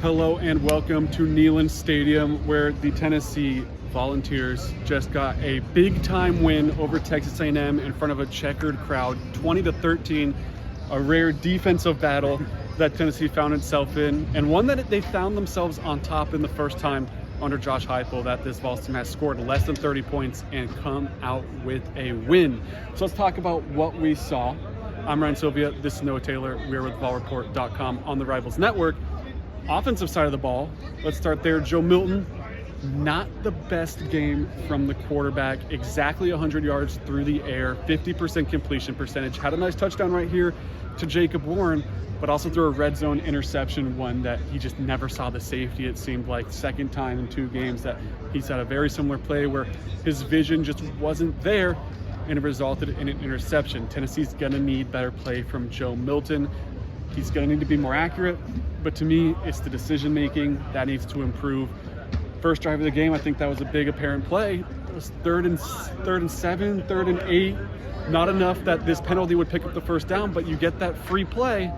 Hello and welcome to Neyland Stadium, where the Tennessee Volunteers just got a big-time win over Texas A&M in front of a checkered crowd, 20-13, a rare defensive battle that Tennessee found itself in, and one that they found themselves on top in the first time under Josh Heupel that this Vols team has scored less than 30 points and come out with a win. So let's talk about what we saw. I'm Ryan Sylvia, this is Noah Taylor. We're with VolReport.com on the Rivals Network. Offensive side of the ball, let's start there. Joe Milton, not the best game from the quarterback. Exactly 100 yards through the air, 50% completion percentage. Had a nice touchdown right here to Jacob Warren, but also threw a red zone interception, one that he just never saw the safety. It seemed like second time in 2 games that he's had a very similar play where his vision just wasn't there, and it resulted in an interception. Tennessee's gonna need better play from Joe Milton. He's gonna need to be more accurate, but to me, it's the decision making that needs to improve. First drive of the game, I think that was a big apparent play. It was third and 7, 3rd and 8. Not enough that this penalty would pick up the first down, but you get that free play.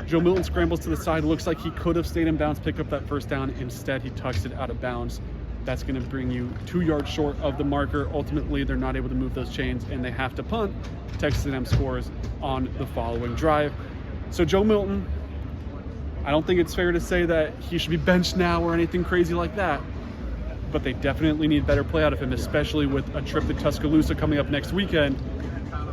Joe Milton scrambles to the side. Looks like he could have stayed in bounds, pick up that first down. Instead, he tucks it out of bounds. That's going to bring you 2 yards short of the marker. Ultimately, they're not able to move those chains, and they have to punt. Texas A&M scores on the following drive. So Joe Milton, I don't think it's fair to say that he should be benched now or anything crazy like that, but they definitely need better play out of him, especially with a trip to Tuscaloosa coming up next weekend.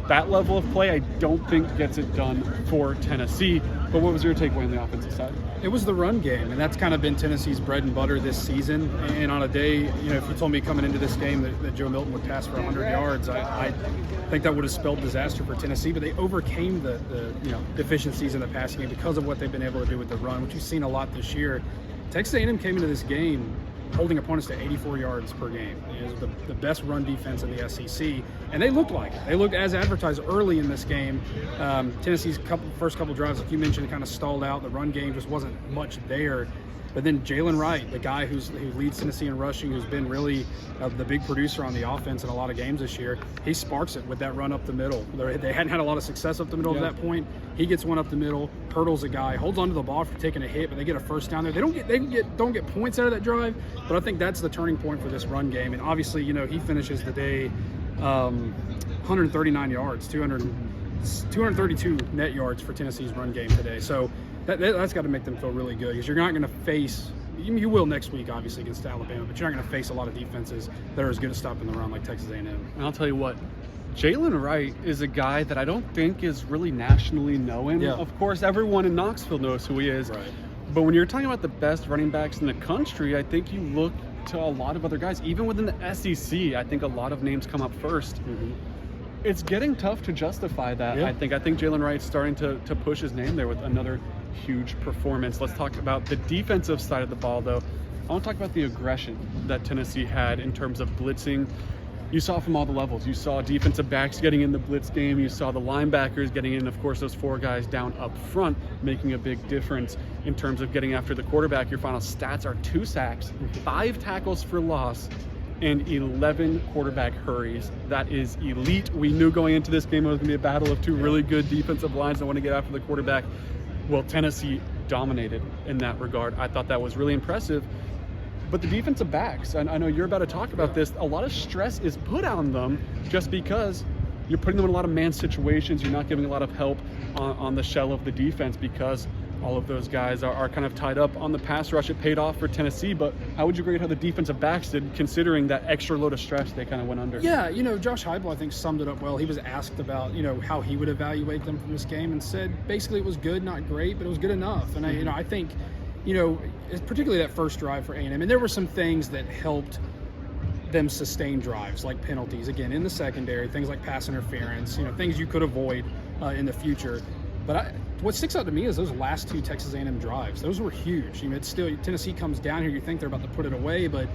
That level of play, I don't think gets it done for Tennessee. But what was your takeaway on the offensive side? It was the run game, and that's kind of been Tennessee's bread and butter this season. And on a day, if you told me coming into this game that Joe Milton would pass for 100 yards, I think that would have spelled disaster for Tennessee. But they overcame the deficiencies in the passing game because of what they've been able to do with the run, which you've seen a lot this year. Texas A&M came into this game holding opponents to 84 yards per game. It was the best run defense in the SEC, and they looked like it. They looked as advertised early in this game. Tennessee's first couple drives, like you mentioned, kind of stalled out. The run game just wasn't much there. But then Jalen Wright, the guy who leads Tennessee in rushing, who's been really the big producer on the offense in a lot of games this year, he sparks it with that run up the middle. They hadn't had a lot of success up the middle at that point. He gets one up the middle, hurdles a guy, holds onto the ball for taking a hit, but they get a first down there. They don't get points out of that drive, but I think that's the turning point for this run game. And obviously, he finishes the day 139 yards, 232 net yards for Tennessee's run game today. So that's got to make them feel really good, because you're not going to face – you will next week, obviously, against Alabama, but you're not going to face a lot of defenses that are as good at stopping the run like Texas A&M. And I'll tell you what, Jalen Wright is a guy that I don't think is really nationally known. Yeah. Of course, everyone in Knoxville knows who he is. Right. But when you're talking about the best running backs in the country, I think you look to a lot of other guys. Even within the SEC, I think a lot of names come up first. Mm-hmm. It's getting tough to justify that, yeah. I think Jalen Wright's starting to push his name there with another huge performance. Let's talk about the defensive side of the ball, though. I want to talk about the aggression that Tennessee had in terms of blitzing. You saw from all the levels. You saw defensive backs getting in the blitz game. You saw the linebackers getting in. Of course, those 4 guys down up front making a big difference in terms of getting after the quarterback. Your final stats are 2 sacks, 5 tackles for loss, and 11 quarterback hurries. That is elite. We knew going into this game it was going to be a battle of 2 really good defensive lines that want to get after the quarterback. Well, Tennessee dominated in that regard. I thought that was really impressive. But the defensive backs, and I know you're about to talk about this, a lot of stress is put on them just because you're putting them in a lot of man situations. You're not giving a lot of help on the shell of the defense because all of those guys are kind of tied up on the pass rush. It paid off for Tennessee, but how would you grade how the defensive backs did considering that extra load of stress they kind of went under? Yeah, Josh Heupel, I think, summed it up well. He was asked about, how he would evaluate them from this game and said basically it was good, not great, but it was good enough. And I think, particularly that first drive for A&M, and there were some things that helped them sustain drives, like penalties, again, in the secondary, things like pass interference, things you could avoid in the future. But what sticks out to me is those last 2 Texas A&M drives. Those were huge. It's still, Tennessee comes down here, you think they're about to put it away, but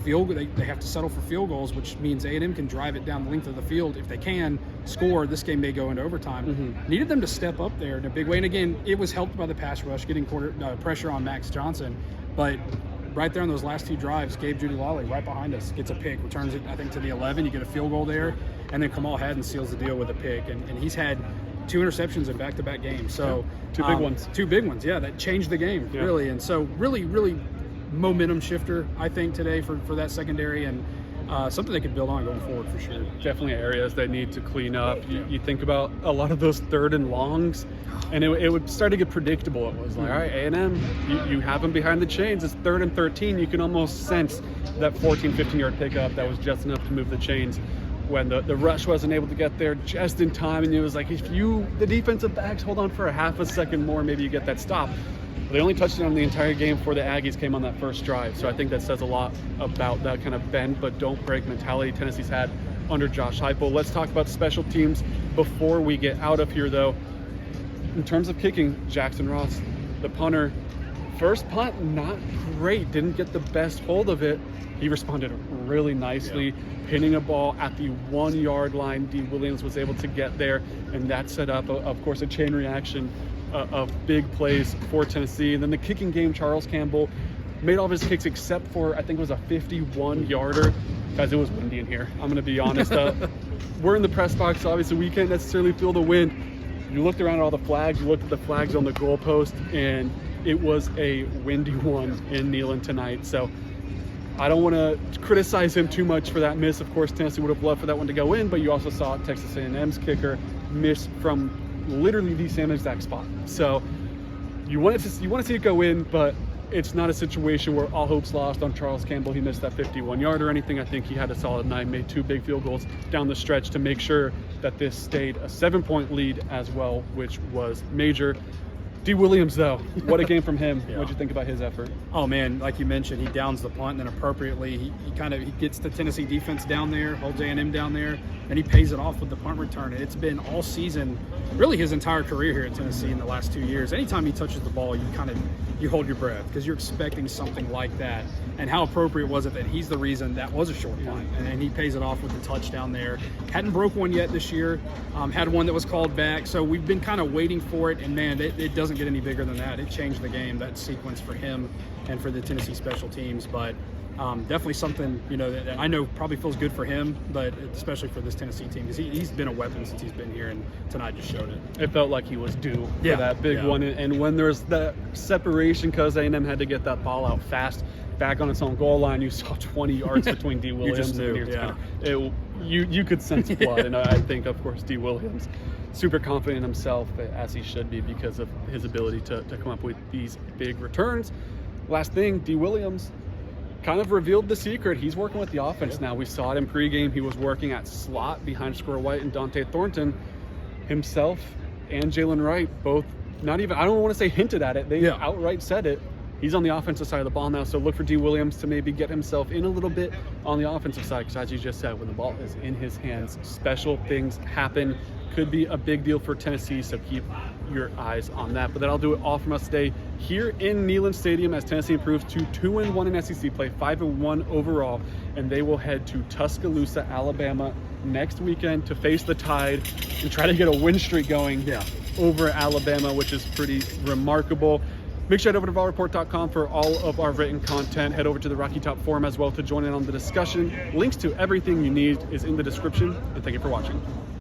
they have to settle for field goals, which means A&M can drive it down the length of the field. If they can score, this game may go into overtime. Mm-hmm. Needed them to step up there in a big way. And again, it was helped by the pass rush, getting pressure on Max Johnson. But right there on those last 2 drives, Gabe Judy-Lally right behind us gets a pick, returns it, I think, to the 11. You get a field goal there, and then Kamal Haddon seals the deal with a pick. And he's had 2 interceptions in back-to-back games. So Two big ones. 2 big ones, yeah, that changed the game, really. And so really momentum shifter, I think, today for that secondary, and something they could build on going forward for sure. Definitely areas they need to clean up. You think about a lot of those 3rd and longs, and it would start to get predictable. It was like, all right, A&M, you have them behind the chains. It's 3rd and 13. You can almost sense that 14, 15-yard pickup that was just enough to move the chains when the rush wasn't able to get there just in time. And it was like, if the defensive backs hold on for a half a second more, maybe you get that stop. The only touchdown in the entire game for the Aggies came on that first drive. So I think that says a lot about that kind of bend but don't break mentality Tennessee's had under Josh Heupel. Let's talk about special teams before we get out of here, though. In terms of kicking, Jackson Ross, the punter, first punt, not great. Didn't get the best hold of it. He responded really nicely, pinning a ball at the 1-yard line. D. Williams was able to get there, and that set up, of course, a chain reaction of big plays for Tennessee. And then the kicking game, Charles Campbell made all of his kicks except for, I think it was a 51-yarder. Guys, it was windy in here. I'm going to be honest. We're in the press box, so obviously we can't necessarily feel the wind. You looked around at all the flags, you looked at the flags on the goalpost, and it was a windy one in Neyland tonight. So I don't want to criticize him too much for that miss. Of course, Tennessee would have loved for that one to go in, but you also saw Texas A&M's kicker miss from literally the same exact spot. So you want to see it go in, but it's not a situation where all hope's lost on Charles Campbell. He missed that 51-yard or anything. I think he had a solid night, made 2 big field goals down the stretch to make sure that this stayed a 7-point lead as well, which was major. D. Williams, though, what a game from him. What'd you think about his effort? Oh, man, like you mentioned, he downs the punt, and then appropriately he gets the Tennessee defense down there, holds A&M down there, and he pays it off with the punt return. And it's been all season, really his entire career here at Tennessee in the last 2 years. Anytime he touches the ball, you hold your breath because you're expecting something like that. And how appropriate was it that he's the reason that was a short punt, and he pays it off with the touchdown there. Hadn't broke one yet this year, had one that was called back, so we've been kind of waiting for it, and man, it doesn't get any bigger than that. It changed the game, that sequence for him and for the Tennessee special teams. But definitely something, that I know probably feels good for him, but especially for this Tennessee team, because he's been a weapon since he's been here, and tonight just showed it. It felt like he was due for that big one. And when there's that separation, because A&M had to get that ball out fast, back on its own goal line, you saw 20 yards between D. Williams and you could sense blood. And I think, of course, D. Williams, super confident in himself, as he should be, because of his ability to come up with these big returns. Last thing, D. Williams kind of revealed the secret. He's working with the offense now. We saw it in pregame. He was working at slot behind Squirrel White and Dante Thornton. Himself and Jalen Wright both I don't want to say hinted at it. They outright said it. He's on the offensive side of the ball now, so look for D. Williams to maybe get himself in a little bit on the offensive side, because as you just said, when the ball is in his hands, special things happen. Could be a big deal for Tennessee, so keep your eyes on that. But that'll do it all from us today here in Neyland Stadium as Tennessee improves to 2-1 in SEC play, 5-1 overall, and they will head to Tuscaloosa, Alabama next weekend to face the Tide and try to get a win streak going over Alabama, which is pretty remarkable. Make sure to head over to VolReport.com for all of our written content. Head over to the Rocky Top Forum as well to join in on the discussion. Links to everything you need is in the description, and thank you for watching.